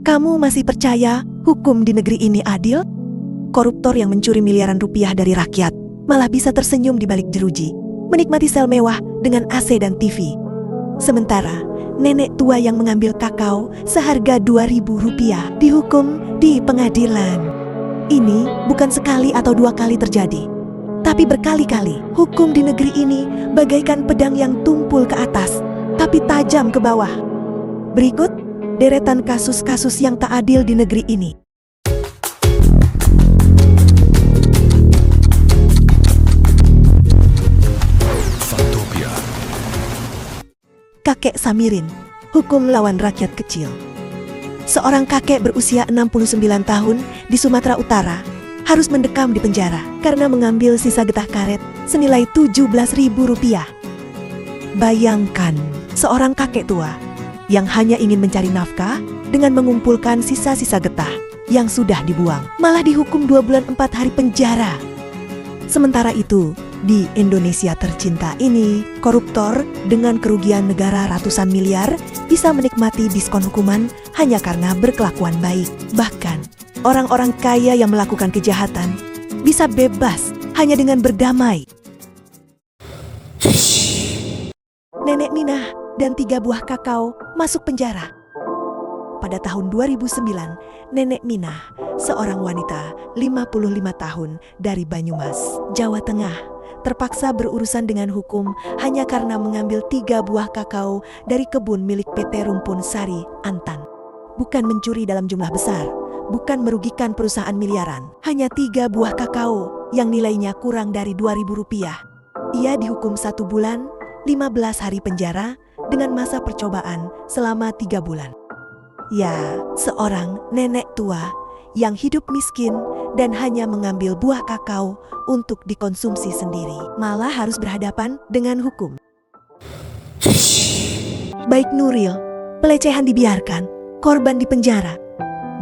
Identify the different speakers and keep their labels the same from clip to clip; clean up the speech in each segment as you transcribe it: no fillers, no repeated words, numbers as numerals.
Speaker 1: Kamu masih percaya hukum di negeri ini adil? Koruptor yang mencuri miliaran rupiah dari rakyat malah bisa tersenyum di balik jeruji, menikmati sel mewah dengan AC dan TV. Sementara nenek tua yang mengambil kakao seharga Rp2.000 dihukum di pengadilan. Ini bukan sekali atau dua kali terjadi, tapi berkali-kali. Hukum di negeri ini bagaikan pedang yang tumpul ke atas, tapi tajam ke bawah. Berikut deretan kasus-kasus yang tak adil di negeri ini. Kakek Samirin, hukum lawan rakyat kecil. Seorang kakek berusia 69 tahun di Sumatera Utara harus mendekam di penjara karena mengambil sisa getah karet senilai Rp17.000. Bayangkan, seorang kakek tua yang hanya ingin mencari nafkah dengan mengumpulkan sisa-sisa getah yang sudah dibuang, malah dihukum 2 bulan 4 hari penjara. Sementara itu, di Indonesia tercinta ini, koruptor dengan kerugian negara ratusan miliar bisa menikmati diskon hukuman hanya karena berkelakuan baik. Bahkan, orang-orang kaya yang melakukan kejahatan bisa bebas hanya dengan berdamai. Nenek Minah dan 3 buah kakao masuk penjara. Pada tahun 2009, Nenek Minah, seorang wanita 55 tahun dari Banyumas, Jawa Tengah, terpaksa berurusan dengan hukum hanya karena mengambil 3 buah kakao dari kebun milik PT Rumpun Sari, Antan. Bukan mencuri dalam jumlah besar, bukan merugikan perusahaan miliaran, hanya 3 buah kakao yang nilainya kurang dari Rp2.000. Ia dihukum 1 bulan, 15 hari penjara dengan masa percobaan selama 3 bulan. Ya, seorang nenek tua yang hidup miskin dan hanya mengambil buah kakao untuk dikonsumsi sendiri, malah harus berhadapan dengan hukum. Baik Nuril, pelecehan dibiarkan, korban dipenjara.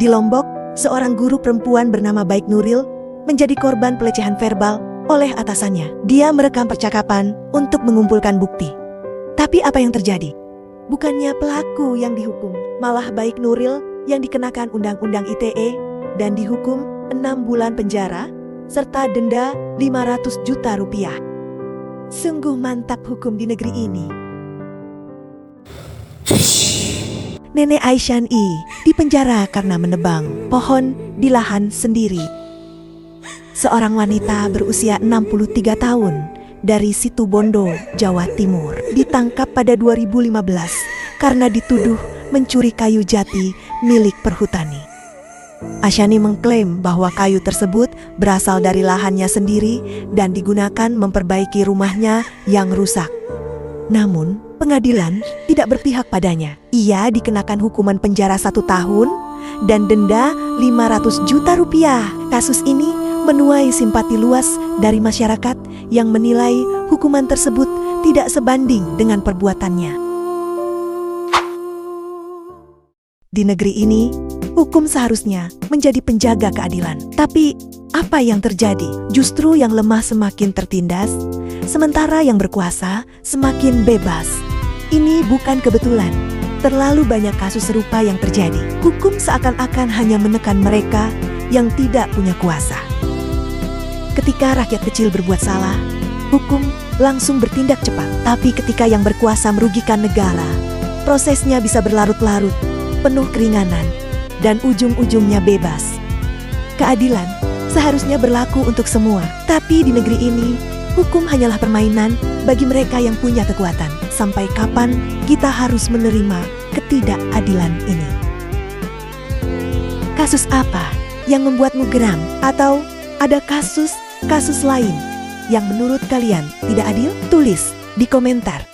Speaker 1: Di Lombok, seorang guru perempuan bernama Baik Nuril menjadi korban pelecehan verbal oleh atasannya. Dia merekam percakapan untuk mengumpulkan bukti. Tapi apa yang terjadi? Bukannya pelaku yang dihukum, malah Baik Nuril yang dikenakan Undang-Undang ITE dan dihukum 6 bulan penjara serta denda Rp500 juta. Sungguh mantap hukum di negeri ini. Nenek Aishan I dipenjara karena menebang pohon di lahan sendiri. Seorang wanita berusia 63 tahun dari Situbondo, Jawa Timur, ditangkap pada 2015 karena dituduh mencuri kayu jati milik perhutani. Asyani mengklaim bahwa kayu tersebut berasal dari lahannya sendiri dan digunakan memperbaiki rumahnya yang rusak. Namun, pengadilan tidak berpihak padanya. Ia dikenakan hukuman penjara 1 tahun dan denda Rp500 juta. Kasus ini menuai simpati luas dari masyarakat yang menilai hukuman tersebut tidak sebanding dengan perbuatannya. Di negeri ini, hukum seharusnya menjadi penjaga keadilan. Tapi apa yang terjadi? Justru yang lemah semakin tertindas, sementara yang berkuasa semakin bebas. Ini bukan kebetulan. Terlalu banyak kasus serupa yang terjadi. Hukum seakan-akan hanya menekan mereka yang tidak punya kuasa. Ketika rakyat kecil berbuat salah, hukum langsung bertindak cepat. Tapi ketika yang berkuasa merugikan negara, prosesnya bisa berlarut-larut, penuh keringanan, dan ujung-ujungnya bebas. Keadilan seharusnya berlaku untuk semua. Tapi di negeri ini, hukum hanyalah permainan bagi mereka yang punya kekuatan. Sampai kapan kita harus menerima ketidakadilan ini? Kasus apa yang membuatmu geram? Atau ada kasus lain yang menurut kalian tidak adil? Tulis di komentar.